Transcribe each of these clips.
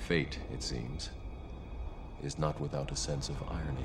Fate, it seems, is not without a sense of irony.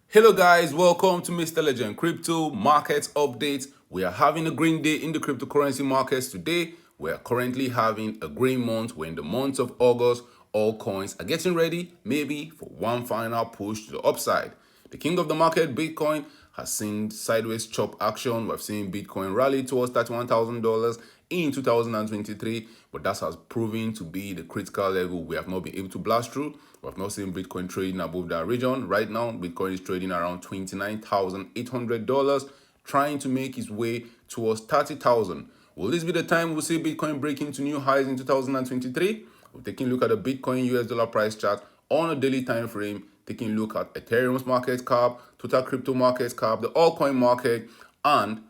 Hello guys, welcome to Mr. Legend Crypto Markets Update. We are having a green day in the cryptocurrency markets today. We are currently having a green month. We're in the month of August. All coins are getting ready, maybe for one final push to the upside. The king of the market, Bitcoin, has seen sideways chop action. We've seen Bitcoin rally towards $31,000 in 2023, but that has proven to be the critical level we have not been able to blast through. We have not seen Bitcoin trading above that region. Right now, Bitcoin is trading around $29,800, trying to make its way towards 30,000. Will this be the time we'll see Bitcoin breaking to new highs in 2023? We're taking a look at the Bitcoin US dollar price chart on a daily time frame, taking a look at Ethereum's market cap, total crypto market cap, the altcoin market, and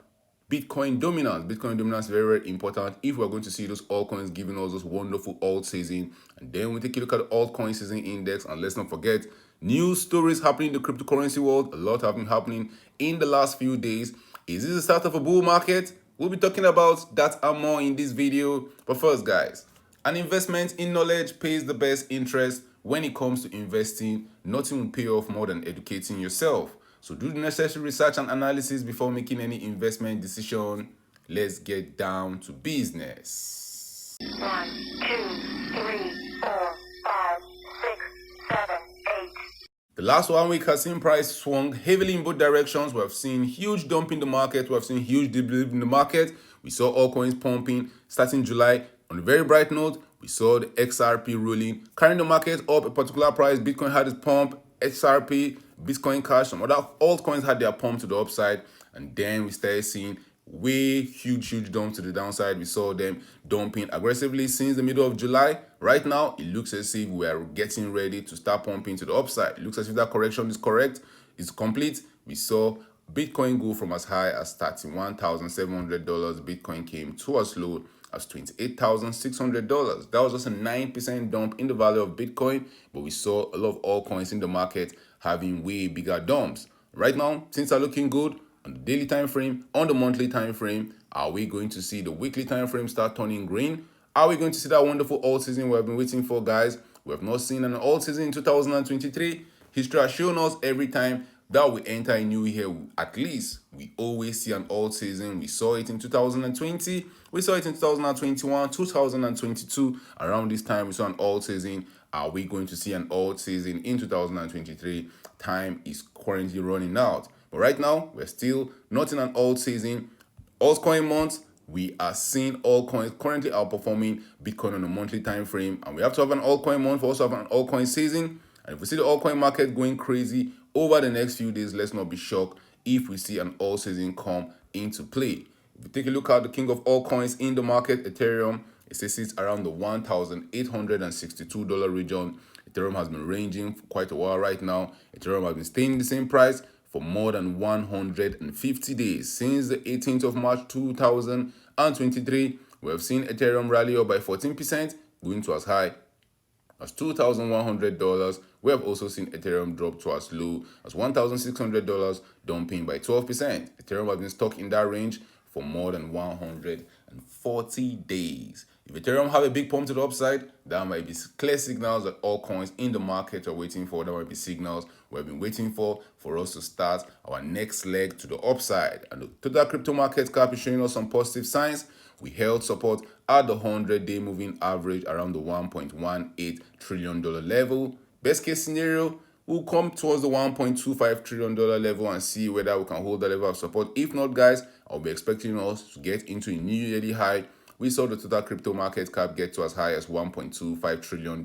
Bitcoin dominance. Bitcoin dominance is very, very important if we're going to see those altcoins giving us those wonderful alt season. And then we take a look at the altcoin season index. And let's not forget, news stories happening in the cryptocurrency world. A lot have been happening in the last few days. Is this the start of a bull market? We'll be talking about that and more in this video. But first, guys, an investment in knowledge pays the best interest. When it comes to investing, nothing will pay off more than educating yourself. So do the necessary research and analysis before making any investment decision. Let's get down to business. 1, 2, 3, 4, 5, 6, 7, 8. The last 1 week has seen price swung heavily in both directions. We have seen huge dump in the market. We have seen huge dip in the market. We saw altcoins pumping starting July. On a very bright note, we saw the XRP ruling, carrying the market up a particular price. Bitcoin had its pump, XRP, Bitcoin Cash, some other altcoins had their pump to the upside. And then we started seeing way huge dumps to the downside. We saw them dumping aggressively since the middle of July. Right now, it looks as if we are getting ready to start pumping to the upside. It looks as if that correction is correct, it's complete. We saw Bitcoin go from as high as $31,700. Bitcoin came to as low as $28,600. That was just a 9% dump in the value of Bitcoin, but we saw a lot of altcoins in the market having way bigger dumps. Right now, things are looking good on the daily time frame, on the monthly time frame. Are we going to see the weekly time frame start turning green? Are we going to see that wonderful alt season we have been waiting for, guys? We have not seen an alt season in 2023. History has shown us every time that we enter a new year, at least we always see an alt season. We saw it in 2020, we saw it in 2021, 2022. Around this time, we saw an alt season. Are we going to see an alt season in 2023? Time is currently running out. But right now, we're still not in an alt season. Altcoin months, we are seeing altcoins currently outperforming Bitcoin on a monthly time frame. And we have to have an altcoin month, we also have an altcoin season. And if we see the altcoin market going crazy over the next few days, let's not be shocked if we see an alt season come into play. If we take a look at the king of altcoins in the market, Ethereum, it sits around the $1,862 region. Ethereum has been ranging for quite a while right now. Ethereum has been staying in the same price for more than 150 days. Since the 18th of March 2023, we have seen Ethereum rally up by 14%, going to as high as $2,100. We have also seen Ethereum drop to as low as $1,600, dumping by 12%. Ethereum has been stuck in that range for more than 140 days. If Ethereum have a big pump to the upside, that might be clear signals that all coins in the market are waiting for. That might be signals we've been waiting for us to start our next leg to the upside. And the total crypto market cap is showing us some positive signs. We held support at the 100-day moving average around the $1.18 trillion level. Best case scenario, we'll come towards the $1.25 trillion level and see whether we can hold that level of support. If not, guys, I'll be expecting us to get into a new yearly high. We saw the total crypto market cap get to as high as $1.25 trillion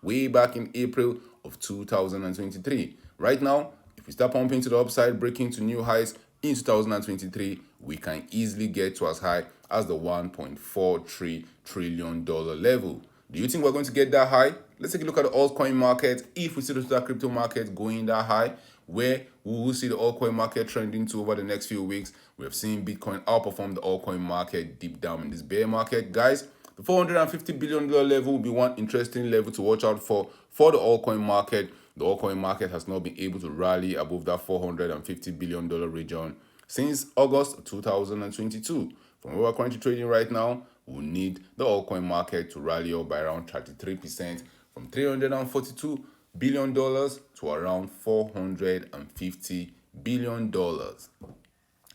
way back in April of 2023. Right now, if we start pumping to the upside, breaking to new highs in 2023, we can easily get to as high as the $1.43 trillion level. Do you think we're going to get that high? Let's take a look at the altcoin market. If we see the total crypto market going that high, where we will see the altcoin market trending to over the next few weeks. We have seen Bitcoin outperform the altcoin market deep down in this bear market. Guys, the $450 billion level will be one interesting level to watch out for the altcoin market. the altcoin market has not been able to rally above that $450 billion region since August 2022. From where we're currently trading right now, we'll need the altcoin market to rally up by around 33% from $342 billion to around $450 billion.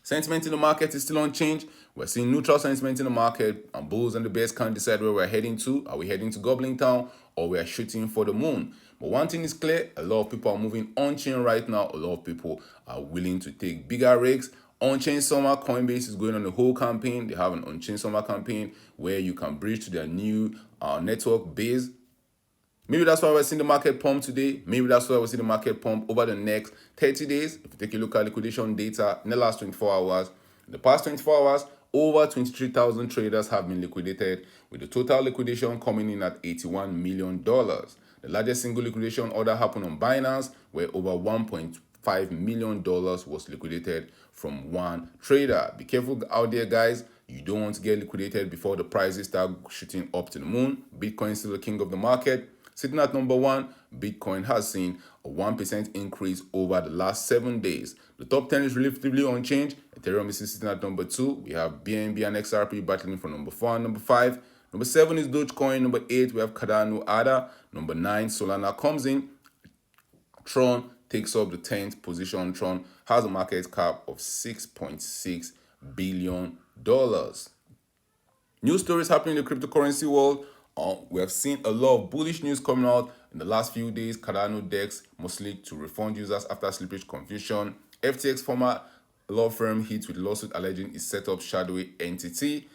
Sentiment in the market is still unchanged. We're seeing neutral sentiment in the market, and bulls and the bears can't decide where we're heading to. Are we heading to Goblin Town or we are shooting for the moon? But one thing is clear, a lot of people are moving on-chain right now. A lot of people are willing to take bigger risks. On-chain summer, Coinbase is going on a whole campaign. They have an on-chain summer campaign where you can bridge to their new network base. Maybe that's why we're seeing the market pump today. Maybe that's why we're seeing the market pump over the next 30 days. If you take a look at liquidation data in the last 24 hours, in the past 24 hours, over 23,000 traders have been liquidated, with the total liquidation coming in at $81 million. The largest single liquidation order happened on Binance, where over $1.5 million was liquidated from one trader. Be careful out there, guys. You don't want to get liquidated before the prices start shooting up to the moon. Bitcoin is still the king of the market. Sitting at number one, Bitcoin has seen a 1% increase over the last 7 days. The top 10 is relatively unchanged. Ethereum is sitting at number 2. We have BNB and XRP battling for number 4 and number 5. Number 7 is Dogecoin. Number 8, we have Cardano ADA. Number 9, Solana comes in. Tron takes up the 10th position. Tron has a market cap of $6.6 billion. New stories happening in the cryptocurrency world. We have seen a lot of bullish news coming out in the last few days. Cardano DEX mostly to refund users after slippage confusion. FTX former law firm hit with lawsuit alleging it set up shadowy entity.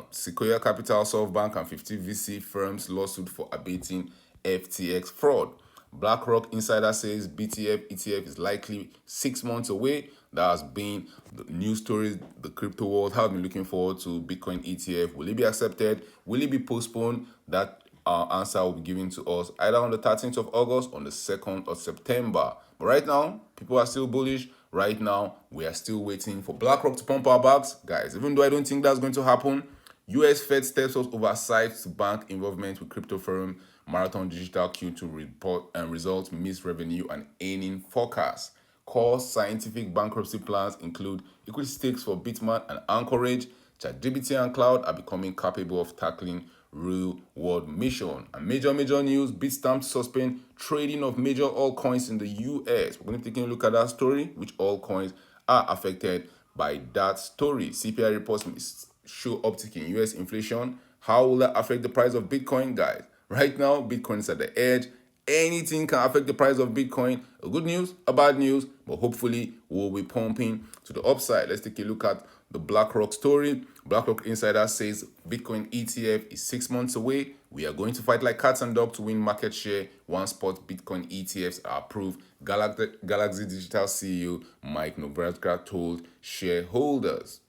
Sequoia Capital, SoftBank, and 50 VC firms lawsuit for abating FTX fraud. BlackRock insider says BTC ETF is likely 6 months away. That has been the news stories the crypto world have been looking forward to. Bitcoin ETF, will it be accepted? Will it be postponed? That answer will be given to us either on the 13th of August or on the 2nd of September. But right now, people are still bullish. Right now, we are still waiting for BlackRock to pump our bags. Guys, even though I don't think that's going to happen, US Fed steps up oversight to bank involvement with crypto firm Marathon Digital Q2 report and results miss revenue and earning forecasts. Core scientific bankruptcy plans include equity stakes for Bitman and Anchorage. ChatGPT and Cloud are becoming capable of tackling real-world mission. And major news, Bitstamp to suspend trading of major altcoins in the US. We're going to be taking a look at that story, which altcoins are affected by that story. CPI reports show uptick in US inflation. How will that affect the price of Bitcoin, guys? Right now, Bitcoin is at the edge. Anything can affect the price of Bitcoin. A good news, a bad news, but hopefully we'll be pumping to the upside. Let's take a look at the BlackRock story. BlackRock insider says Bitcoin ETF is 6 months away. We are going to fight like cats and dogs to win market share once spot Bitcoin ETFs are approved. Galaxy Digital CEO Mike Novogratz told shareholders.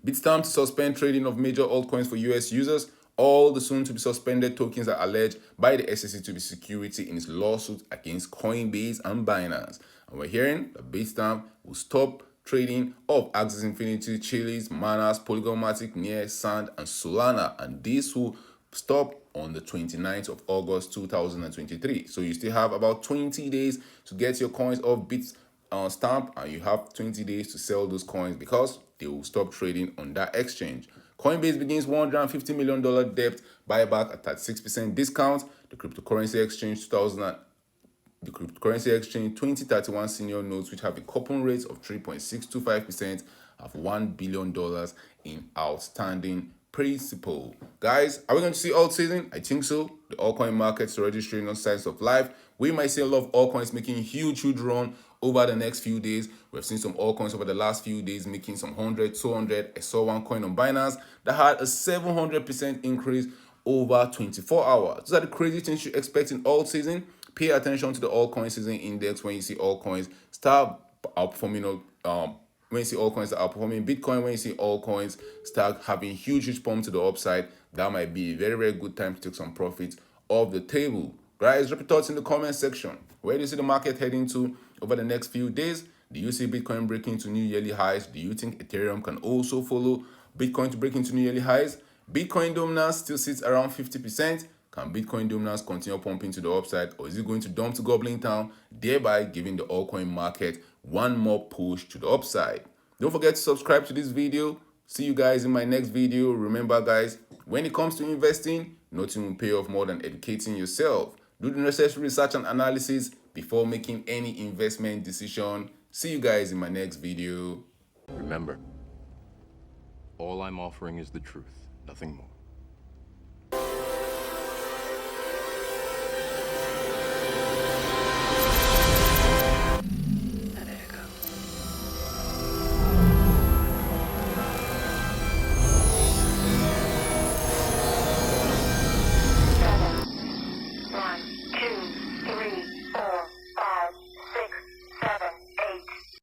Bitstamp to suspend trading of major altcoins for US users. All the soon-to-be suspended tokens are alleged by the SEC to be security in its lawsuit against Coinbase and Binance. And we're hearing that Bitstamp will stop trading of Axis Infinity, Chiliz, Manas, Polygonmatic, Near, Sand, and Solana. And this will stop on the 29th of August 2023. So you still have about 20 days to get your coins off Bitstamp, and you have 20 days to sell those coins because they will stop trading on that exchange. Coinbase begins $150 million debt buyback at 36% discount. The cryptocurrency exchange 2031 senior notes, which have a coupon rate of 3.625%, have $1 billion in outstanding principal. Guys, are we going to see Altseason? I think so. The altcoin market is already showing us signs of life. We might see a lot of altcoins making a huge run over the next few days. We've seen some altcoins over the last few days making some 100, 200. I saw one coin on Binance that had a 700% increase over 24 hours. Those are the crazy things you expect in Altseason. Pay attention to the altcoin season index when you see altcoins start outperforming. When you see altcoins are outperforming Bitcoin, when you see altcoins start having huge pump to the upside, that might be a very good time to take some profits off the table. Guys, drop your thoughts in the comment section. Where do you see the market heading to over the next few days? Do you see Bitcoin breaking to new yearly highs? Do you think Ethereum can also follow Bitcoin to break into new yearly highs? Bitcoin dominance still sits around 50%. Can Bitcoin dominance continue pumping to the upside, or is it going to dump to Goblin Town, thereby giving the altcoin market one more push to the upside? Don't forget to subscribe to this video. See you guys in my next video. Remember guys, when it comes to investing, nothing will pay off more than educating yourself. Do the necessary research and analysis before making any investment decision. See you guys in my next video. Remember, all I'm offering is the truth, nothing more.